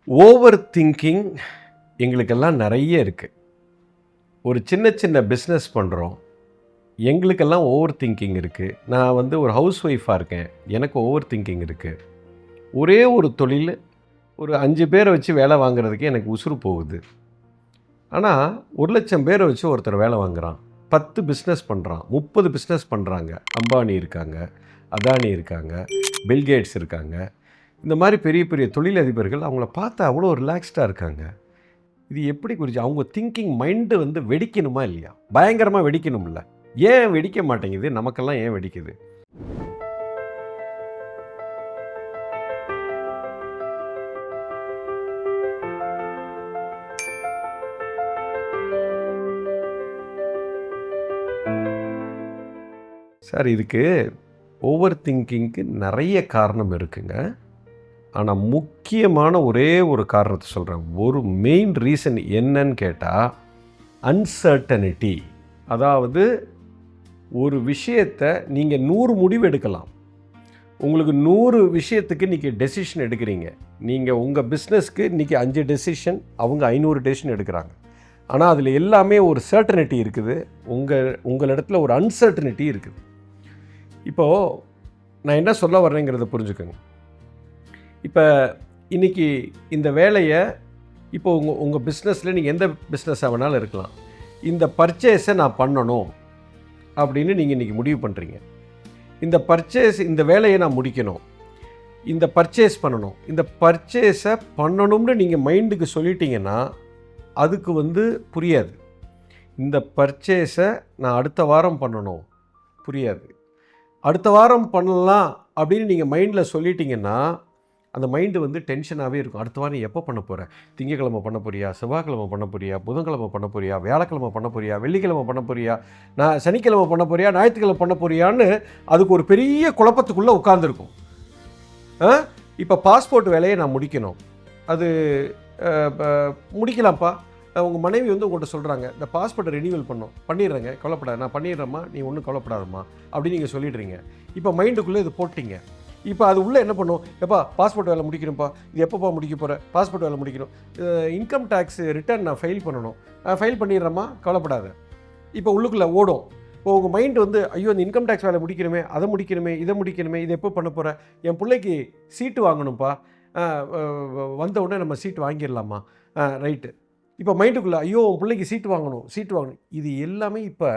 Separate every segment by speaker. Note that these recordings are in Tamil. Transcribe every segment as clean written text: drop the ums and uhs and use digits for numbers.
Speaker 1: ஓவர் திங்கிங் எங்களுக்கெல்லாம் நிறைய இருக்குது. ஒரு சின்ன சின்ன பிஸ்னஸ் பண்ணுறோம், எங்களுக்கெல்லாம் ஓவர் திங்கிங் இருக்குது. நான் ஒரு ஹவுஸ் ஒய்ஃபாக இருக்கேன், எனக்கு ஓவர் திங்கிங் இருக்குது. ஒரே ஒரு தொழில் ஒரு 5 பேரை வச்சு வேலை வாங்குறதுக்கே எனக்கு உசுறு போகுது. ஆனால் 1,00,000 பேரை வச்சு ஒருத்தர் வேலை வாங்குகிறான், 10 பிஸ்னஸ் பண்ணுறான், 30 பிஸ்னஸ் பண்ணுறாங்க. அம்பானி இருக்காங்க, அதானி இருக்காங்க, பில்கேட்ஸ் இருக்காங்க. இந்த மாதிரி பெரிய பெரிய தொழிலதிபர்கள் அவங்கள பார்த்தா அவ்வளோ ரிலாக்ஸ்டாக இருக்காங்க. இது எப்படி குறித்து அவங்க திங்கிங் மைண்டு வெடிக்கணுமா இல்லையா? பயங்கரமாக வெடிக்கணும்ல. ஏன் வெடிக்க மாட்டேங்குது? நமக்கெல்லாம் ஏன் வெடிக்குது? சார், இதுக்கு ஓவர் திங்கிங்க்கு நிறைய காரணம் இருக்குங்க. ஆனால் முக்கியமான ஒரே ஒரு காரணத்தை சொல்கிறேன். ஒரு மெயின் ரீசன் என்னன்னு கேட்டால் அன்சர்டனிட்டி. அதாவது ஒரு விஷயத்தை நீங்கள் 100 முடிவு எடுக்கலாம். உங்களுக்கு 100 விஷயத்துக்கு இன்றைக்கி டெசிஷன் எடுக்கிறீங்க. நீங்கள் உங்கள் பிஸ்னஸ்க்கு இன்றைக்கி 5 டெசிஷன், அவங்க 500 டெசிஷன் எடுக்கிறாங்க. ஆனால் அதில் எல்லாமே ஒரு சர்டனிட்டி இருக்குது, உங்களிடத்துல ஒரு அன்சர்டனிட்டி இருக்குது. இப்போது நான் என்ன சொல்ல வர்றேங்கிறத புரிஞ்சுக்கோங்க. இப்போ இன்றைக்கி இந்த வேலையை உங்கள் பிஸ்னஸில் நீங்கள் எந்த பிஸ்னஸாக வேணாலும் இருக்கலாம், இந்த பர்ச்சேஸை நான் பண்ணணும் அப்படின்னு நீங்கள் இன்றைக்கி முடிவு பண்ணுறீங்க. இந்த வேலையை நான் முடிக்கணும், இந்த பர்ச்சேஸ் பண்ணணும், இந்த பர்ச்சேஸை பண்ணணும்னு நீங்கள் மைண்டுக்கு சொல்லிட்டீங்கன்னா அதுக்கு புரியாது. இந்த பர்ச்சேஸை நான் அடுத்த வாரம் பண்ணணும், புரியாது. அடுத்த வாரம் பண்ணலாம் அப்படின்னு நீங்கள் மைண்டில் சொல்லிட்டீங்கன்னா அந்த மைண்டு டென்ஷனாகவே இருக்கும். அடுத்த வாரம் எப்போ பண்ண போகிறேன்? திங்கக்கிழமை பண்ண போறியா, செவ்வாய்க்கிழமை பண்ண போறியா, புதன்கிழமை பண்ண போறியா, வியாழக்கிழமை பண்ண போறியா, வெள்ளிக்கிழமை பண்ண போறியா, நான் சனிக்கிழமை பண்ண போறியா, ஞாயிற்றுக்கிழமை பண்ண போறியான்னு அதுக்கு ஒரு பெரிய குழப்பத்துக்குள்ளே உட்காந்துருக்கும். இப்போ பாஸ்போர்ட் வேலையை நான் முடிக்கணும், அது முடிக்கலாம்ப்பா. உங்கள் மனைவி உங்கள்கிட்ட சொல்கிறாங்க, இந்த பாஸ்போர்ட்டை ரினியூவல் பண்ணிடுறேங்க, கவலைப்படாத, நான் பண்ணிடுறேம்மா, நீ ஒன்றும் கவலைப்படாதம்மா அப்படின்னு நீங்கள் சொல்லிடுறீங்க. இப்போ மைண்டுக்குள்ளே இது போட்டிங்க. இப்போ அது உள்ளே என்ன பண்ணும்? எப்பா பாஸ்போர்ட் வேலை முடிக்கணும்ப்பா, இது எப்போப்பா முடிக்க போகிறேன்? பாஸ்போர்ட் வேலை முடிக்கணும், இன்கம் டேக்ஸ் ரிட்டர்ன் நான் ஃபைல் பண்ணணும், ஃபைல் பண்ணிடுறேம்மா, கவலைப்படாத. இப்போ உள்ளுக்குள்ளே ஓடும். இப்போ உங்கள் மைண்டு ஐயோ இந்த இன்கம் டேக்ஸ் வேலை முடிக்கணுமே, அதை முடிக்கணுமே, இதை முடிக்கணுமே, இதை எப்போ பண்ண போகிறேன்? என் பிள்ளைக்கு சீட்டு வாங்கணும்ப்பா, வந்த உடனே நம்ம சீட்டு வாங்கிடலாமா, ரைட்டு. இப்போ மைண்டுக்குள்ளே ஐயோ உன் பிள்ளைக்கு சீட்டு வாங்கணும். இது எல்லாமே இப்போ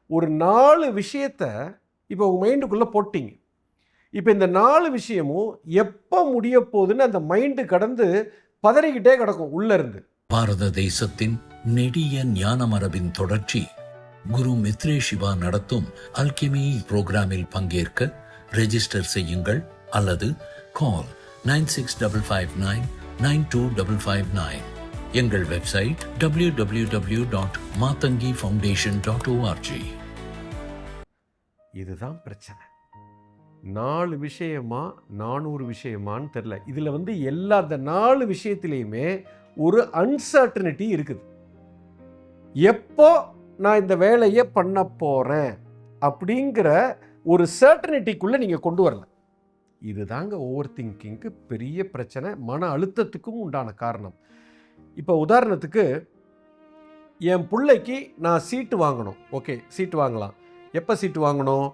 Speaker 1: ஒரு 4 விஷயத்தை இப்போ உங்கள் மைண்டுக்குள்ளே போட்டிங்க. இப்போ இந்த 4 விஷயமும் எப்போ முடிய போகுதுன்னு அந்த மைண்டு கடந்து பதறிக்கிட்டே கிடக்கும் உள்ளேருந்து.
Speaker 2: பாரத தேசத்தின் நெடிய ஞான மரபின் தொடர்ச்சி குரு மித்ரே சிவா நடத்தும் அல்கெமி புரோகிராமில் பங்கேற்க ரெஜிஸ்டர் செய்யுங்கள் அல்லது கால் 9655992559. எங்கள் வெப்சைட் www.matangifoundation.org.
Speaker 1: இதுதான் பிரச்சனை. 4 விஷயமா 400 விஷயமான்னு தெரில. இதில் எல்லா அந்த 4 விஷயத்திலையுமே ஒரு அன்சர்டனிட்டி இருக்குது. எப்போ நான் இந்த வேலையை பண்ண போகிறேன் அப்படிங்கிற ஒரு சர்டனிட்டிக்குள்ளே நீங்கள் கொண்டு வரல. இதுதாங்க ஓவர் திங்கிங்க்கு பெரிய பிரச்சனை, மன அழுத்தத்துக்கும் உண்டான காரணம். இப்போ உதாரணத்துக்கு என் பிள்ளைக்கு நான் சீட்டு வாங்கணும். ஓகே, சீட்டு வாங்கலாம். எப்போ சீட்டு வாங்கணும்?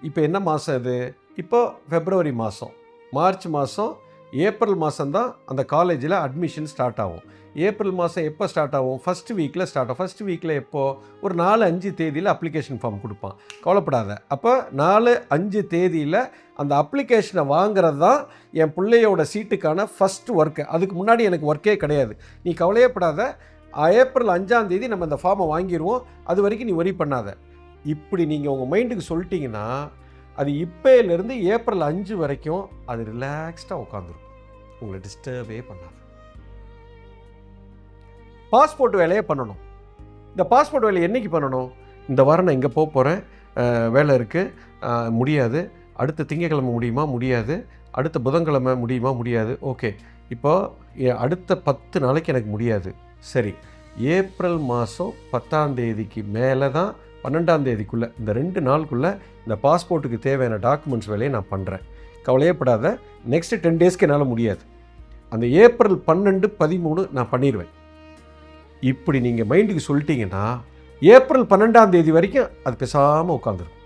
Speaker 1: இப்போ என்ன மாதம் இது? இப்போ February மாதம், மார்ச் மாதம், ஏப்ரல் மாதம்தான் அந்த காலேஜில் அட்மிஷன் ஸ்டார்ட் ஆகும். ஏப்ரல் மாதம் எப்போ ஸ்டார்ட் ஆகும்? ஃபஸ்ட்டு வீக்கில் ஸ்டார்ட் ஆகும். ஃபஸ்ட்டு வீக்கில் எப்போது? ஒரு 4-5 தேதியில் அப்ளிகேஷன் ஃபார்ம் கொடுப்பான். கவலைப்படாத. அப்போ 4-5 தேதியில் அந்த அப்ளிகேஷனை வாங்குறது தான் என் பிள்ளையோட சீட்டுக்கான ஃபஸ்ட்டு ஒர்க்கு. அதுக்கு முன்னாடி எனக்கு ஒர்க்கே கிடையாது. நீ கவலையப்படாத, ஏப்ரல் 5ஆம் தேதி நம்ம அந்த ஃபார்மை வாங்கிடுவோம், அது வரைக்கும் நீ வரி பண்ணாத. இப்படி நீங்கள் உங்கள் மைண்டுக்கு சொல்லிட்டீங்கன்னா அது இப்போலேருந்து ஏப்ரல் 5 வரைக்கும் அது ரிலாக்ஸ்டாக உட்காந்துருக்கும், உங்களை டிஸ்டர்பே பண்ணாது. பாஸ்போர்ட் வேலையை பண்ணணும். இந்த பாஸ்போர்ட் வேலையை என்றைக்கு பண்ணணும்? இந்த வாரம் நான் இங்கே போக போகிறேன், வேலை இருக்குது, முடியாது. அடுத்த திங்கக்கிழமை முடியுமா? முடியாது. அடுத்த புதன்கிழமை முடியுமா? முடியாது. ஓகே, இப்போது அடுத்த 10 நாளைக்கு எனக்கு முடியாது. சரி, ஏப்ரல் மாதம் 10ஆம் தேதிக்கு மேலே தான் 12ஆம் தேதிக்குள்ளே, இந்த 2 நாளுக்குள்ளே இந்த பாஸ்போர்ட்டுக்கு தேவையான டாக்குமெண்ட்ஸ் வேலையை நான் பண்ணுறேன். கவலையப்படாத, நெக்ஸ்ட்டு 10 டேஸ்க்கு என்னால் முடியாது. அந்த ஏப்ரல் 12, 13 நான் பண்ணிடுவேன். இப்படி நீங்கள் மைண்டுக்கு சொல்லிட்டீங்கன்னா ஏப்ரல் 12ஆம் தேதி வரைக்கும் அது பேசாமல் உட்காந்துருக்கும்,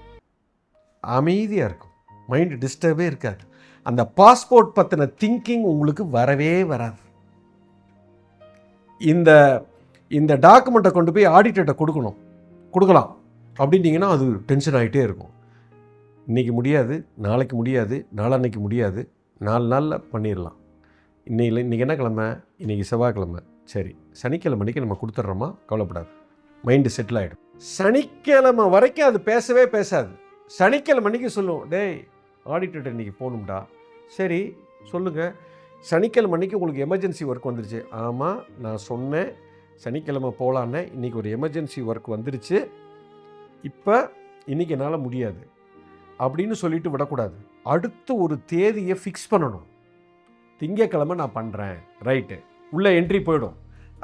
Speaker 1: அமைதியாக இருக்கும், மைண்டு டிஸ்டர்பே இருக்காது. அந்த பாஸ்போர்ட் பற்றின திங்கிங் உங்களுக்கு வரவே வராது. இந்த டாக்குமெண்ட்டை கொண்டு போய் ஆடிட்டர்கிட்ட கொடுக்கலாம் அப்படின்னீங்கன்னா அது டென்ஷன் ஆகிட்டே இருக்கும். இன்றைக்கி முடியாது, நாளைக்கு முடியாது, நாளான்னைக்கு முடியாது, 4 நாளில் பண்ணிடலாம். இன்றைக்கி என்ன கிழமை? இன்றைக்கி செவ்வாய்க்கிழமை. சரி, சனிக்கிழமைக்கு நம்ம கொடுத்துட்றோமா, கவலைப்படாது, மைண்டு செட்டில் ஆகிடும். சனிக்கிழமை வரைக்கும் அது பேசவே பேசாது. சனிக்கிழமைக்கு சொல்லும், டேய் ஆடிட்டர்கிட்ட இன்றைக்கி போகணும்டா. சரி சொல்லுங்கள், சனிக்கிழமைக்கு உங்களுக்கு எமர்ஜென்சி ஒர்க் வந்துருச்சு. ஆமாம், நான் சொன்னேன் சனிக்கிழமை போகலான்னு, இன்றைக்கி ஒரு எமர்ஜென்சி ஒர்க் வந்துருச்சு, இப்போ இன்றைக்கி என்னால் முடியாது அப்படின்னு சொல்லிட்டு விடக்கூடாது. அடுத்து ஒரு தேதியை ஃபிக்ஸ் பண்ணணும். திங்கக்கிழமை நான் பண்ணுறேன், ரைட்டு, உள்ளே என்ட்ரி போயிடும்,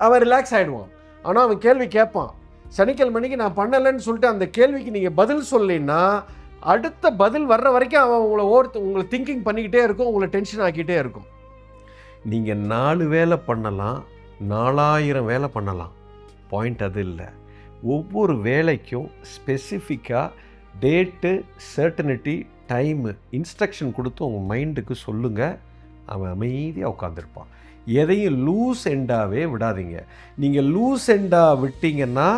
Speaker 1: அவன் ரிலாக்ஸ் ஆகிடுவான். ஆனால் அவன் கேள்வி கேட்பான், சனிக்கிழமைக்கு நான் பண்ணலைன்னு சொல்லிட்டு அந்த கேள்விக்கு நீங்கள் பதில் சொல்லலைன்னா அடுத்த பதில் வர்ற வரைக்கும் அவன் உங்களை திங்கிங் பண்ணிக்கிட்டே இருக்கும், உங்களை டென்ஷன் ஆக்கிட்டே இருக்கும். நீங்கள் 4 வேலை பண்ணலாம், 4000 வேலை பண்ணலாம், பாயிண்ட் அது இல்லை. ஒவ்வொரு வேலைக்கும் ஸ்பெசிஃபிக்காக டேட்டு, சர்டனிட்டி, டைமு, இன்ஸ்ட்ரக்ஷன் கொடுத்து உங்கள் மைண்டுக்கு சொல்லுங்கள். அவன் அமைதியாக உட்காந்துருப்பான். எதையும் லூஸ் எண்டாகவே விடாதீங்க. நீங்கள் லூஸ் எண்டாக விட்டீங்கன்னா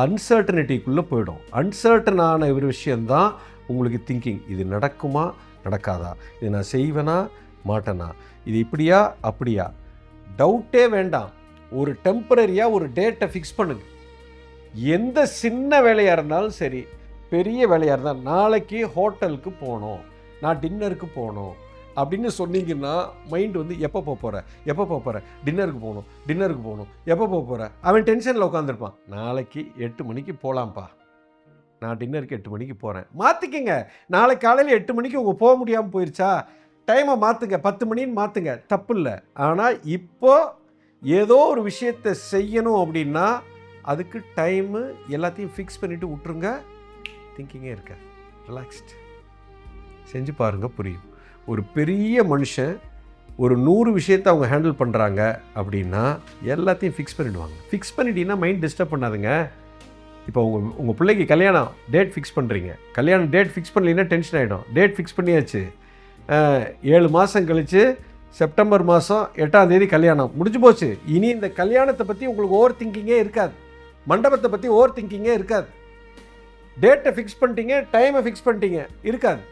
Speaker 1: அன்சர்டனிட்டிக்குள்ளே போயிடும். அன்சர்டனான ஒரு விஷயந்தான் உங்களுக்கு திங்கிங். இது நடக்குமா, நடக்காதா, இது நான் செய்வேனா மாட்டேனா, இது இப்படியா அப்படியா, டவுட்டே வேண்டாம். ஒரு டெம்பரரியாக ஒரு டேட்டை ஃபிக்ஸ் பண்ணுங்க. எந்த சின்ன வேலையாக இருந்தாலும் சரி, பெரிய வேலையாக இருந்தால், நாளைக்கு ஹோட்டலுக்கு போகணும், நான் டின்னருக்கு போகணும் அப்படின்னு சொன்னீங்கன்னா மைண்டு வந்து எப்போ போகிற டின்னருக்கு போகணும் எப்போ போகிற, அவன் டென்ஷனில் உட்காந்துருப்பான். நாளைக்கு 8 மணிக்கு போகலாம்ப்பா, நான் டின்னருக்கு 8 மணிக்கு போகிறேன். மாற்றிக்கங்க, நாளைக்கு காலையில் 8 மணிக்கு உங்கள் போக முடியாமல் போயிடுச்சா, டைமை மாற்றுங்க, 10 மணின்னு மாற்றுங்க, தப்பு இல்லை. ஆனால் இப்போது ஏதோ ஒரு விஷயத்தை செய்யணும் அப்படின்னா அதுக்கு டைமு எல்லாத்தையும் ஃபிக்ஸ் பண்ணிவிட்டு விட்ருங்க. திங்கிங்கே இருக்க, ரிலாக்ஸ்டு செஞ்சு பாருங்கள், புரியும். ஒரு பெரிய மனுஷன் ஒரு 100 விஷயத்தை அவங்க ஹேண்டில் பண்ணுறாங்க அப்படின்னா எல்லாத்தையும் ஃபிக்ஸ் பண்ணிவிடுவாங்க. ஃபிக்ஸ் பண்ணிட்டீங்கன்னா மைண்ட் டிஸ்டர்ப் பண்ணாதுங்க. இப்போ உங்கள் பிள்ளைக்கு கல்யாணம் டேட் ஃபிக்ஸ் பண்ணுறீங்க, கல்யாணம் டேட் ஃபிக்ஸ் பண்ணலைன்னா டென்ஷன் ஆகிடும். டேட் ஃபிக்ஸ் பண்ணியாச்சு, 7 மாதம் கழித்து செப்டம்பர் மாதம் 8ஆம் தேதி கல்யாணம் முடிஞ்சு போச்சு. இனி இந்த கல்யாணத்தை பற்றி உங்களுக்கு ஓவர் திங்கிங்கே இருக்காது, மண்டபத்தை பற்றி ஓவர் திங்கிங்கே இருக்காது. டேட்டை ஃபிக்ஸ் பண்ணிட்டீங்க, டைமை ஃபிக்ஸ் பண்ணிட்டீங்க, இருக்காது.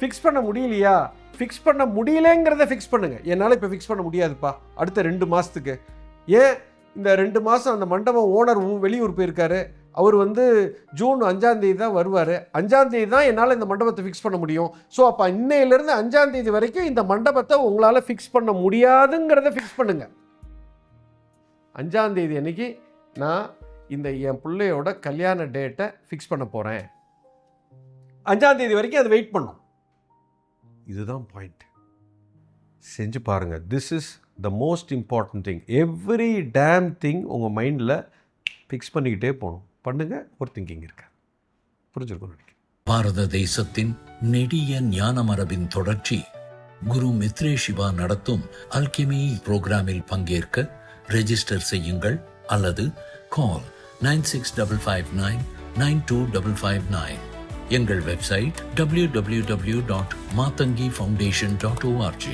Speaker 1: ஃபிக்ஸ் பண்ண முடியலையா, ஃபிக்ஸ் பண்ண முடியலைங்கிறத ஃபிக்ஸ் பண்ணுங்கள். என்னால் இப்போ ஃபிக்ஸ் பண்ண முடியாதுப்பா, அடுத்த 2 மாதத்துக்கு. ஏன் இந்த 2 மாதம் அந்த மண்டபம் ஓனர் வெளியூர் போயிருக்காரு, அவர் வந்து ஜூன் 5ஆம் தேதி தான் வருவார், 5ஆம் தேதி தான் என்னால் இந்த மண்டபத்தை ஃபிக்ஸ் பண்ண முடியும். ஸோ அப்போ இன்னையிலேருந்து 5ஆம் தேதி வரைக்கும் இந்த மண்டபத்தை உங்களால் ஃபிக்ஸ் பண்ண முடியாதுங்கிறத ஃபிக்ஸ் பண்ணுங்கள். 5ஆம் தேதி அன்றைக்கி நான் என் பிள்ளையோட கல்யாண டேட்டை ஃபிக்ஸ் பண்ண போகிறேன், 5ஆம் தேதி வரைக்கும் அது வெயிட் பண்ணும். இதுதான் பாயிண்ட். செஞ்சு பாருங்கள். This is the most important thing. Every damn thing உங்கள் மைண்டில் ஃபிக்ஸ் பண்ணிக்கிட்டே போகணும். பண்ணுங்கள், ஒரு திங்கிங் இருக்கு. புரிஞ்சிருக்கும் நினைக்கிறேன்.
Speaker 2: பாரத தேசத்தின் நெடிய ஞான மரபின் தொடர்ச்சி குரு மித்ரே சிவா நடத்தும் அல்கெமி புரோகிராமில் பங்கேற்க ரெஜிஸ்டர் செய்யுங்கள் அல்லது கால் 9655992559. எங்கள் வெப்சைட் www.matangifoundation.org.